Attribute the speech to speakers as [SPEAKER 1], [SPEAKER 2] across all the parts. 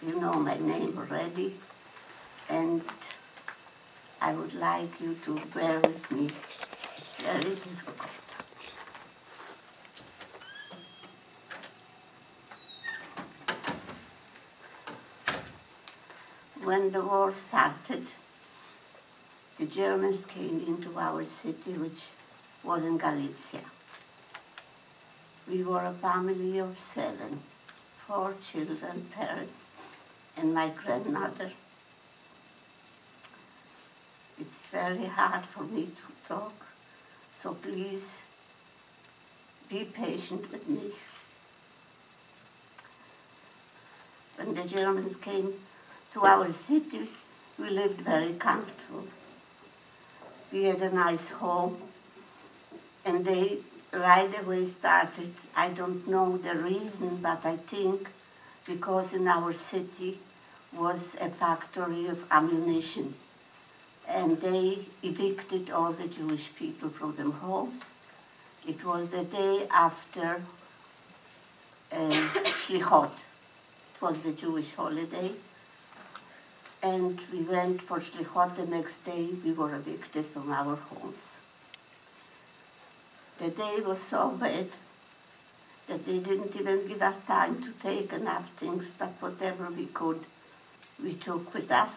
[SPEAKER 1] You know my name already, and I would like you to bear with me. It's very difficult. When the war started, the Germans came into our city, which was in Galicia. We were a family of 7, 4 children, parents, and my grandmother. It's very hard for me to talk, so please be patient with me. When the Germans came to our city, we lived very comfortable. We had a nice home, and they right away started, I don't know the reason, but I think because in our city was a factory of ammunition, and they evicted all the Jewish people from their homes. It was the day after Shlichot. It was the Jewish holiday. And we went for Shlichot the next day. We were evicted from our homes. The day was so bad that they didn't even give us time to take enough things, but whatever we could, we took with us.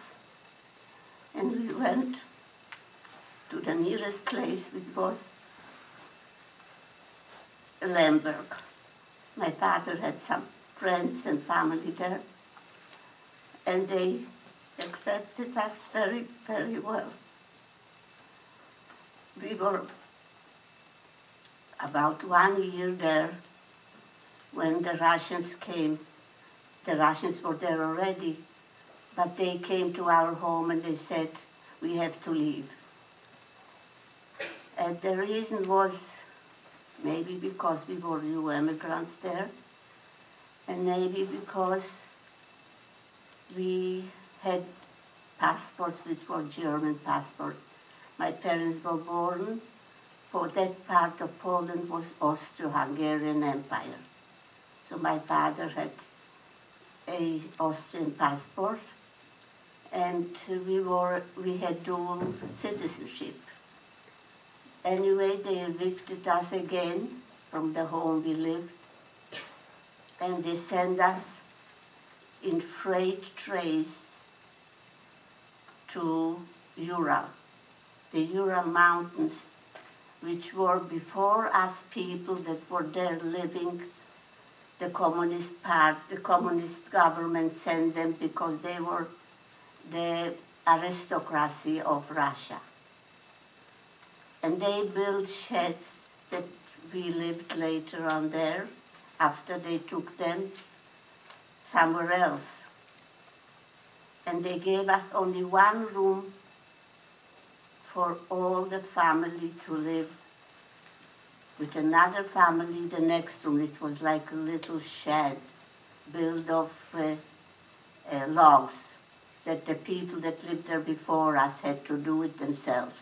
[SPEAKER 1] And we went to the nearest place, which was Lemberg. My father had some friends and family there, and they accepted us very, very well. We were about 1 year there when the Russians came. The Russians were there already, but they came to our home and they said, we have to leave. And the reason was maybe because we were new immigrants there, and maybe because we had passports which were German passports. My parents were born, for that part of Poland was Austro-Hungarian Empire. So my father had an Austrian passport, and we had dual citizenship. Anyway, they evicted us again from the home we lived, and they sent us in freight trays to Ural, the Ural Mountains, which were before us people that were there living. The communist government sent them because they were the aristocracy of Russia. And they built sheds that we lived later on there after they took them somewhere else. And they gave us only one room for all the family to live with another family, the next room. It was like a little shed built of logs that the people that lived there before us had to do it themselves.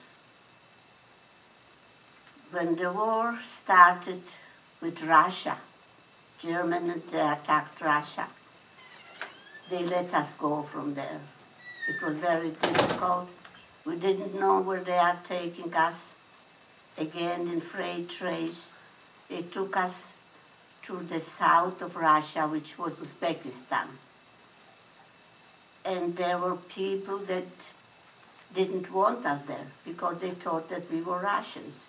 [SPEAKER 1] When the war started with Russia, Germany attacked Russia, they let us go from there. It was very difficult. We didn't know where they are taking us. Again, in freight trays, they took us to the south of Russia, which was Uzbekistan. And there were people that didn't want us there because they thought that we were Russians.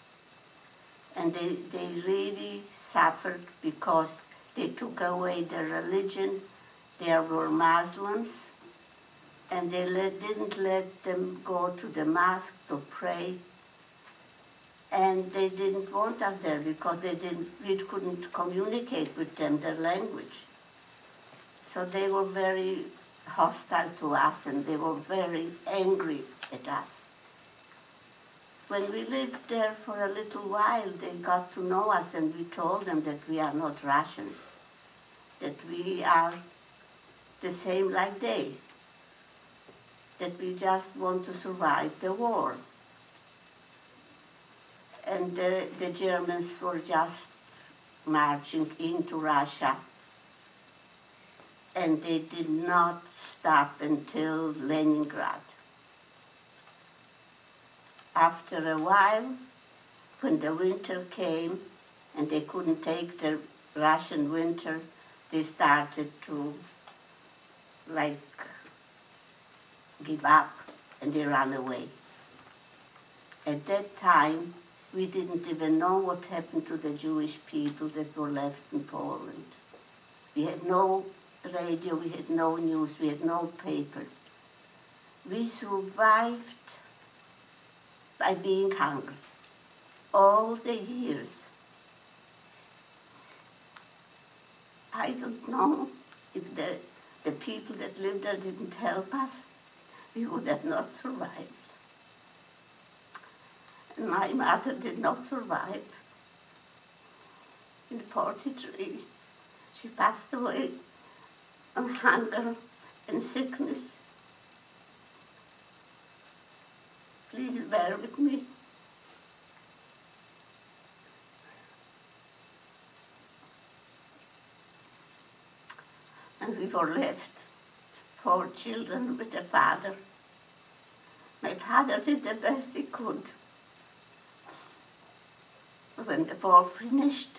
[SPEAKER 1] And they really suffered because they took away their religion. They were Muslims, and they didn't let them go to the mosque to pray. And they didn't want us there because we couldn't communicate with them, their language. So they were very hostile to us, and they were very angry at us. When we lived there for a little while, they got to know us, and we told them that we are not Russians, that we are the same like they, that we just want to survive the war. And the Germans were just marching into Russia and they did not stop until Leningrad. After a while, when the winter came and they couldn't take the Russian winter, they started to give up, and they ran away. At that time, we didn't even know what happened to the Jewish people that were left in Poland. We had no radio, we had no news, we had no papers. We survived by being hungry all the years. I don't know if the people that lived there didn't help us, we would have not survived. And my mother did not survive. In 1943, she passed away of hunger and sickness. Please bear with me. And we were left 4 children with a father. My father did the best he could. When the war finished,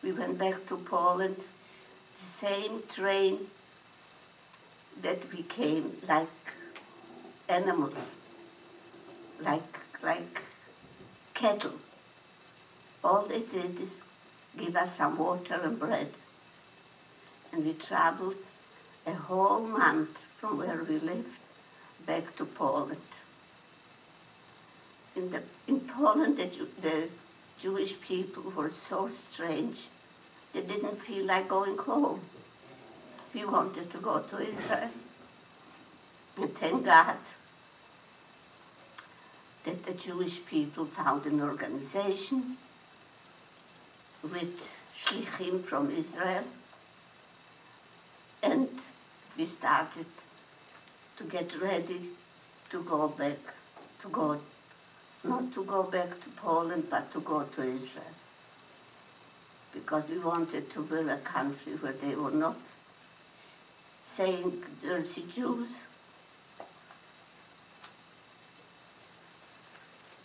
[SPEAKER 1] we went back to Poland, the same train that we came like animals, like cattle. All they did is give us some water and bread. And we traveled a whole month from where we lived back to Poland. In Poland, the Jewish people were so strange. They didn't feel like going home. We wanted to go to Israel. And thank God that the Jewish people found an organization with shlichim from Israel, and we started to get ready to go back, not to go back to Poland, but to go to Israel. Because we wanted to build a country where they were not saying dirty Jews.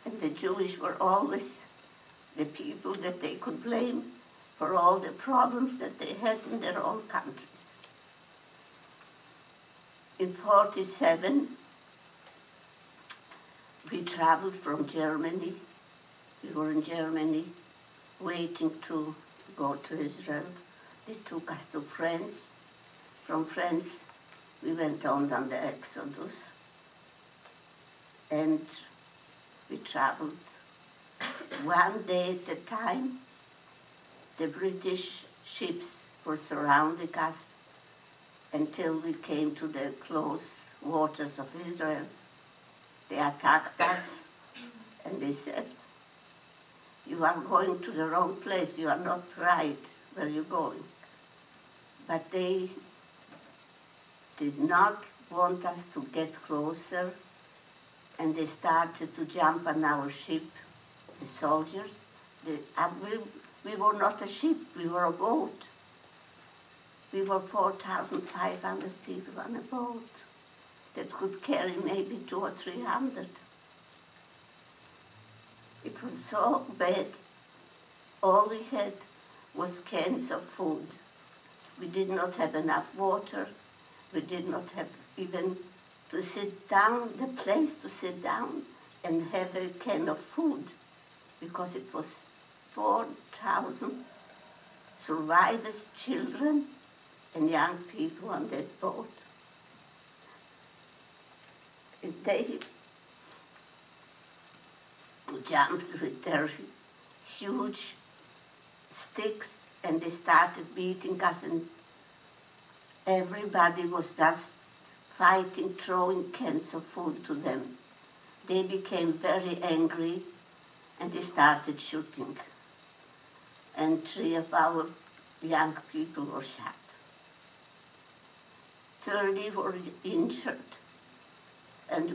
[SPEAKER 1] And the Jewish were always the people that they could blame for all the problems that they had in their own countries. In 1947, we traveled from Germany. We were in Germany waiting to go to Israel. They took us to France. From France, we went on the Exodus. And we traveled one day at a time. The British ships were surrounding us until we came to the close waters of Israel. They attacked us, and they said, "You are going to the wrong place. You are not right where you're going." But they did not want us to get closer, and they started to jump on our ship, the soldiers. We were not a ship, we were a boat. We were 4,500 people on a boat that could carry maybe 200 or 300. It was so bad. All we had was cans of food. We did not have enough water. We did not have even to sit down, the place to sit down and have a can of food, because it was 4,000 survivors, children, and young people on that boat. And they jumped with their huge sticks, and they started beating us, and everybody was just fighting, throwing cans of food to them. They became very angry, and they started shooting. And 3 of our young people were shot. 30 were injured. And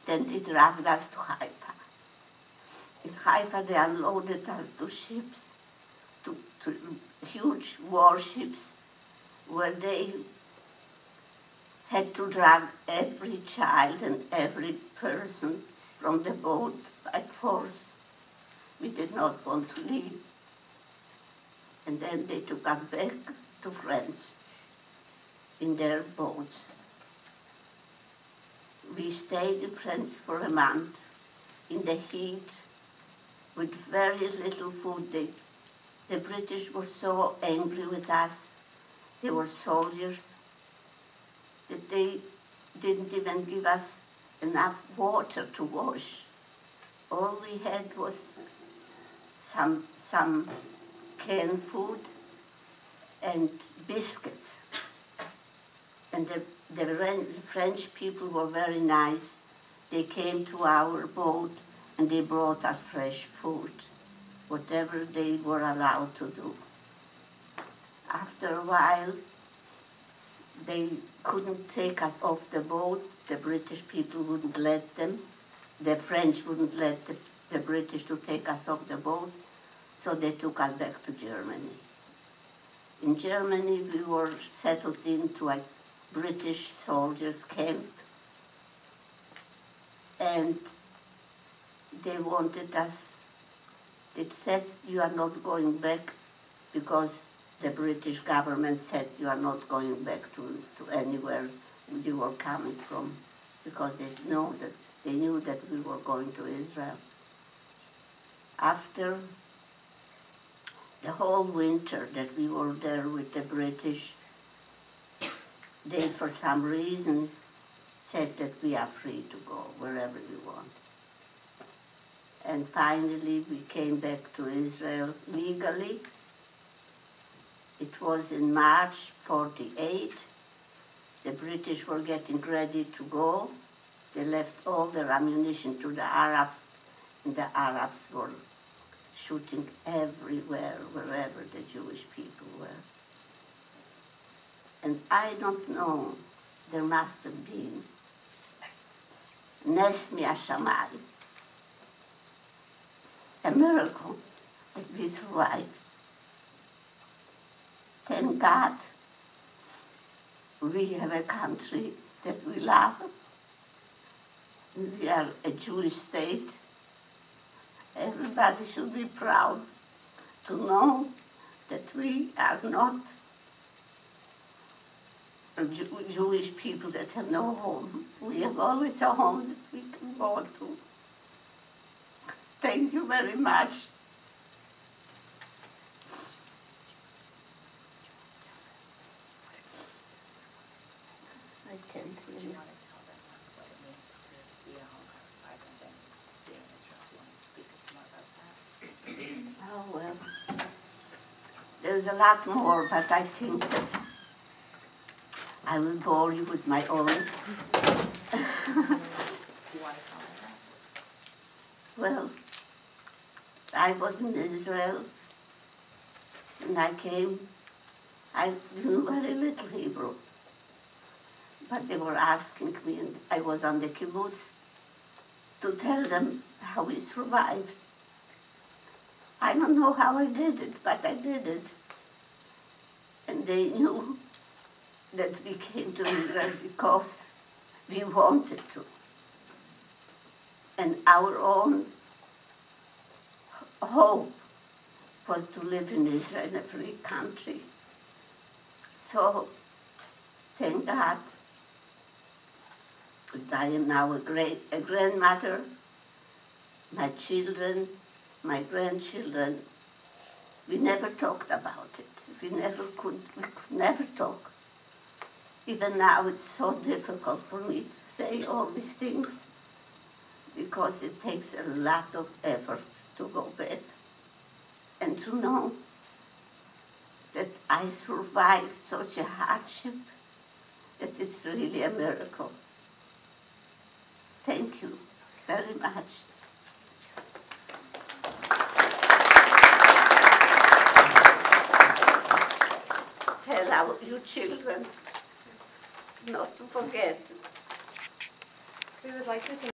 [SPEAKER 1] then they dragged us to Haifa. In Haifa, they unloaded us to ships, to huge warships where they had to drag every child and every person from the boat by force. We did not want to leave. And then they took us back to France in their boats. We stayed in France for a month in the heat with very little food. The British were so angry with us. They were soldiers that they didn't even give us enough water to wash. All we had was some canned food and biscuits. And the French people were very nice. They came to our boat and they brought us fresh food, whatever they were allowed to do. After a while, they couldn't take us off the boat. The British people wouldn't let them. The French wouldn't let the British to take us off the boat, so they took us back to Germany. In Germany, we were settled into a British soldiers' camp, and they wanted us. It said, you are not going back, because the British government said you are not going back to anywhere you were coming from, because they knew that we were going to Israel. After the whole winter that we were there with the British, they, for some reason, said that we are free to go wherever we want. And finally, we came back to Israel legally. It was in March '48. The British were getting ready to go. They left all their ammunition to the Arabs, and the Arabs were shooting everywhere, wherever the Jewish people were. And I don't know, there must have been Nes Mi'ashamayim, a miracle that we survived. Thank God we have a country that we love. We are a Jewish state. Everybody should be proud to know that we are not Jewish people that have no home. We have always a home that we can go to. Thank you very much. I can't hear you.
[SPEAKER 2] Want to tell them what it means to be a Holocaust survivor and then be in Israel? Do you want to speak more about that?
[SPEAKER 1] Oh, well, there's a lot more, but I think that I will bore you with my own.
[SPEAKER 2] Do you want to tell them that?
[SPEAKER 1] Well, I was in Israel, and I came. I knew very little Hebrew, but they were asking me, and I was on the kibbutz, to tell them how we survived. I don't know how I did it, but I did it. And they knew that we came to Israel because we wanted to. And our own hope was to live in Israel, in a free country. So, thank God that I am now a grandmother. My children, my grandchildren, we never talked about it. We could never talk. Even now it's so difficult for me to say all these things because it takes a lot of effort to go back and to know that I survived such a hardship that it's really a miracle. Thank you very much. Tell your children not to forget.
[SPEAKER 3] We would like to thank